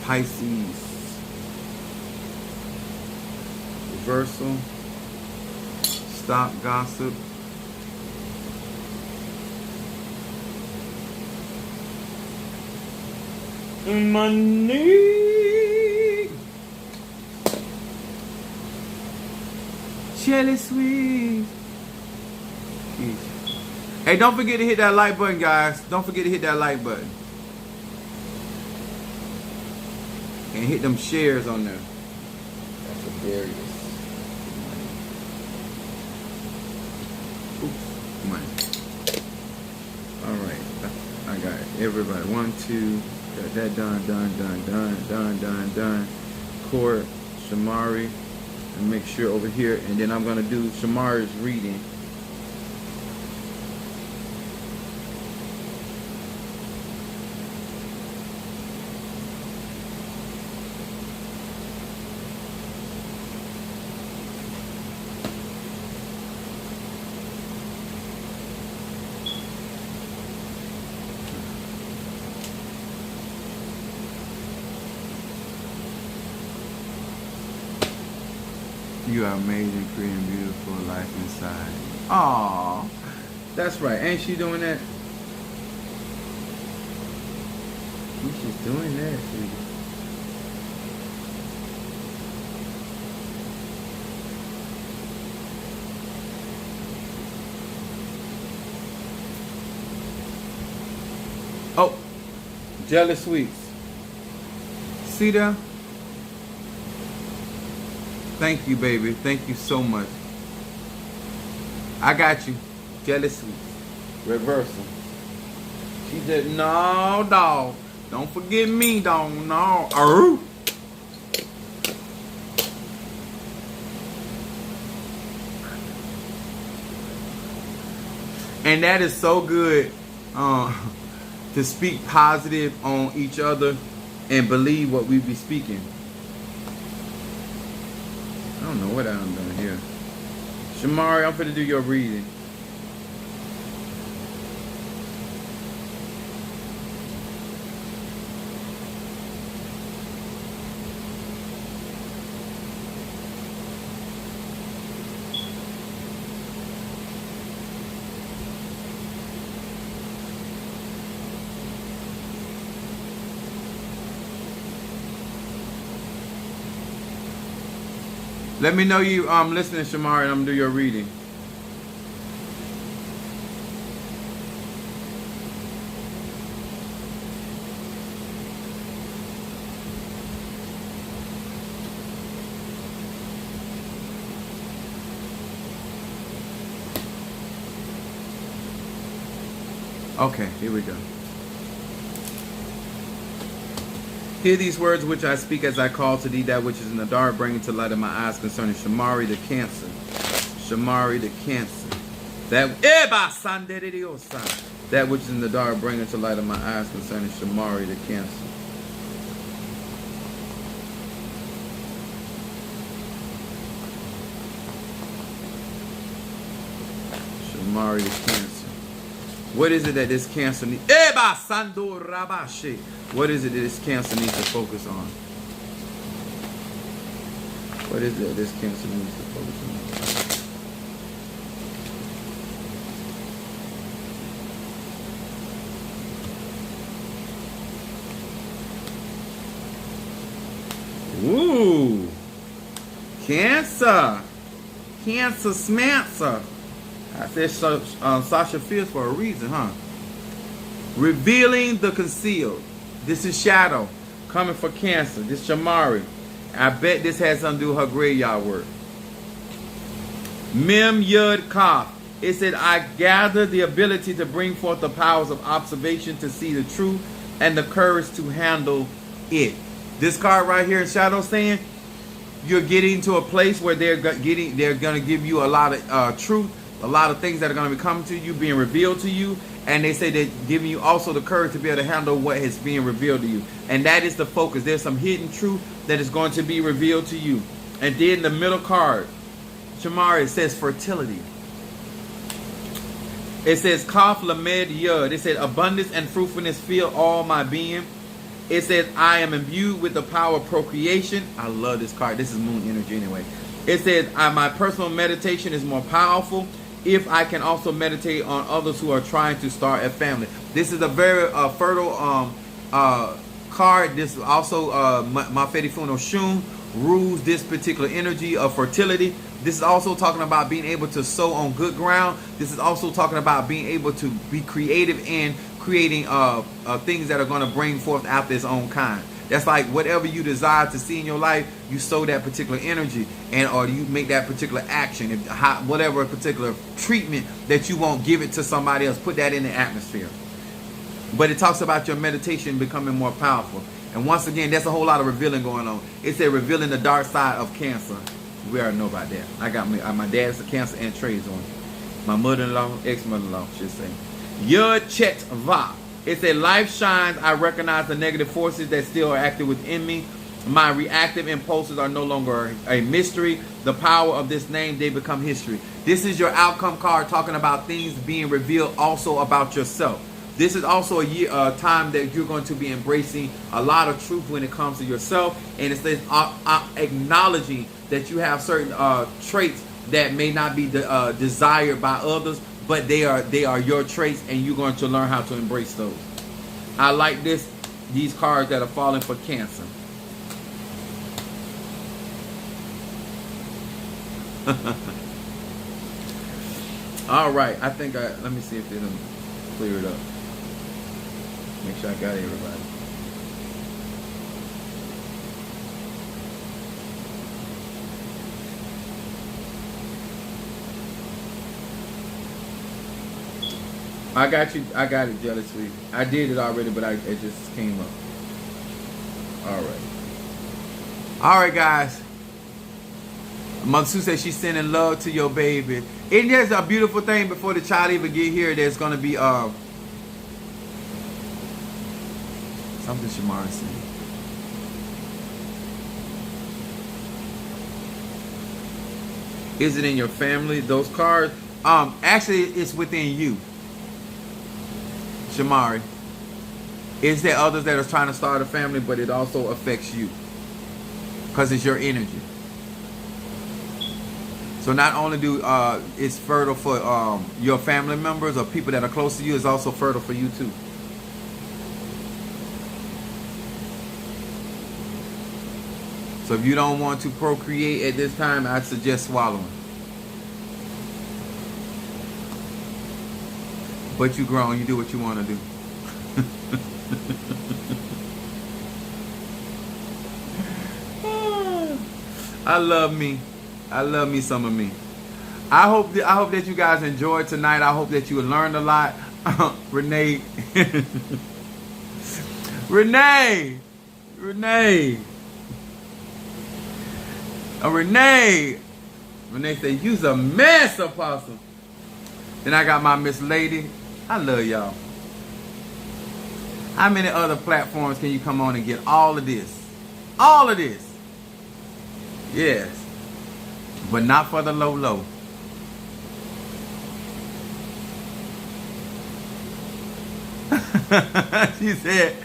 Pisces. Reversal. Stop Gossip. Money. Jelly sweet. Hey, don't forget to hit that like button, guys. Don't forget to hit that like button. And hit them shares on there. That's a Darius. Oops, money. Alright. I got it. Everybody. 1, 2. Got that done. Court, Shamari. And make sure over here. And then I'm going to do Shamari's reading. You are amazing, creating beautiful life inside. Aww. That's right. Ain't she doing that? She's doing that, sweetie. Oh, Jelly Sweets. See there? Thank you, baby. Thank you so much. I got you. Jelly Sweets. Reversal. She said, no, dog. Don't forget me, dog. No. Arr. And that is so good to speak positive on each other and believe what we be speaking. I don't know what I'm doing here. Shamari, I'm finna do your reading. Let me know you listening, Shamari, and I'm gonna do your reading. Okay, here we go. Hear these words which I speak as I call to thee that which is in the dark, bringing to light of my eyes concerning Shamari the Cancer. Shamari the Cancer. That which is in the dark, bringing to light of my eyes concerning Shamari the Cancer. Shamari the Cancer. What is it that this Cancer needs? What is it that this Cancer needs to focus on? What is it that this Cancer needs to focus on? Ooh. Cancer. Cancer smancer. I said Sasha Fierce for a reason, huh? Revealing the concealed. This is shadow coming for Cancer. This Shamari. I bet this has something to do with her graveyard work. Mem Yud Kaf. It said, I gather the ability to bring forth the powers of observation to see the truth and the courage to handle it. This card right here in shadow saying you're getting to a place where they're going to give you a lot of truth, a lot of things that are going to be coming to you, being revealed to you. And they say they're giving you also the courage to be able to handle what is being revealed to you. And that is the focus. There's some hidden truth that is going to be revealed to you. And then the middle card, Shamari, it says fertility. It says Kaf Lamed Yud. It said abundance and fruitfulness fill all my being. It says I am imbued with the power of procreation. I love this card. This is moon energy anyway. It says my personal meditation is more powerful if I can also meditate on others who are trying to start a family. This is a very fertile card. This also Mafedi Funo Shun rules this particular energy of fertility. This is also talking about being able to sow on good ground. This is also talking about being able to be creative in creating things that are going to bring forth after its own kind. That's like whatever you desire to see in your life, you sow that particular energy, and or you make that particular action. Whatever particular treatment that you want, give it to somebody else. Put that in the atmosphere. But it talks about your meditation becoming more powerful. And once again, that's a whole lot of revealing going on. It said revealing the dark side of Cancer. We already know about that. I got my dad's a Cancer and trades on it. My mother-in-law, ex-mother-in-law, should say. Yud Chet Va. It said, life shines. I recognize the negative forces that still are active within me. My reactive impulses are no longer a mystery. The power of this name, they become history. This is your outcome card talking about things being revealed also about yourself. This is also a time that you're going to be embracing a lot of truth when it comes to yourself. And it says acknowledging that you have certain traits that may not be desired by others, but they are your traits, and you're going to learn how to embrace those. I like these cards that are falling for Cancer. All right, I think let me see if it'll clear it up. Make sure I got everybody. I got you. I got it, Jelly Sweet. I did it already, but it just came up. All right. All right, guys. Mother Sue says she's sending love to your baby. And there's a beautiful thing before the child even get here. There's going to be something Shamara said. Is it in your family? Those cards? Actually, it's within you. Shamari. Is there others that are trying to start a family, but it also affects you? Because it's your energy. So not only do it's fertile for your family members or people that are close to you, it's also fertile for you too. So if you don't want to procreate at this time, I'd suggest swallowing. But you grown, you do what you want to do. I love me. I love me some of me. I hope that you guys enjoyed tonight. I hope that you learned a lot. Renee. Renee. Renee said, you's a mess, Apostle. Then I got my Miss Lady. I love y'all. How many other platforms can you come on and get all of this? All of this. Yes. But not for the low. She said,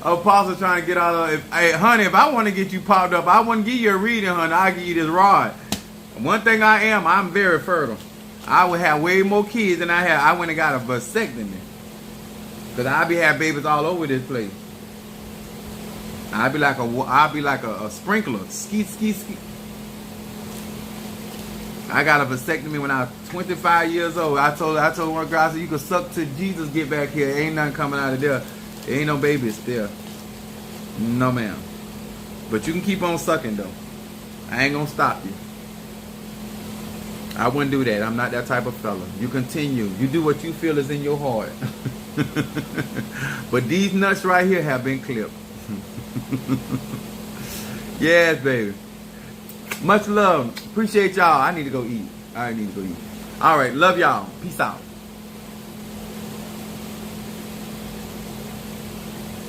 Apostle trying to get all of it. Hey, honey, if I want to get you popped up, I wouldn't give you a reading, honey. I'll give you this rod. One thing I'm very fertile. I would have way more kids than I had. I went and got a vasectomy. Because I be having babies all over this place. I'd be like a sprinkler. Ski. I got a vasectomy when I was 25 years old. I told one girl, I said, you can suck till Jesus get back here. Ain't nothing coming out of there. There ain't no babies there. No, ma'am. But you can keep on sucking, though. I ain't going to stop you. I wouldn't do that. I'm not that type of fella. You continue. You do what you feel is in your heart. But these nuts right here have been clipped. Yes, baby. Much love. Appreciate y'all. I need to go eat. I need to go eat. All right. Love y'all. Peace out.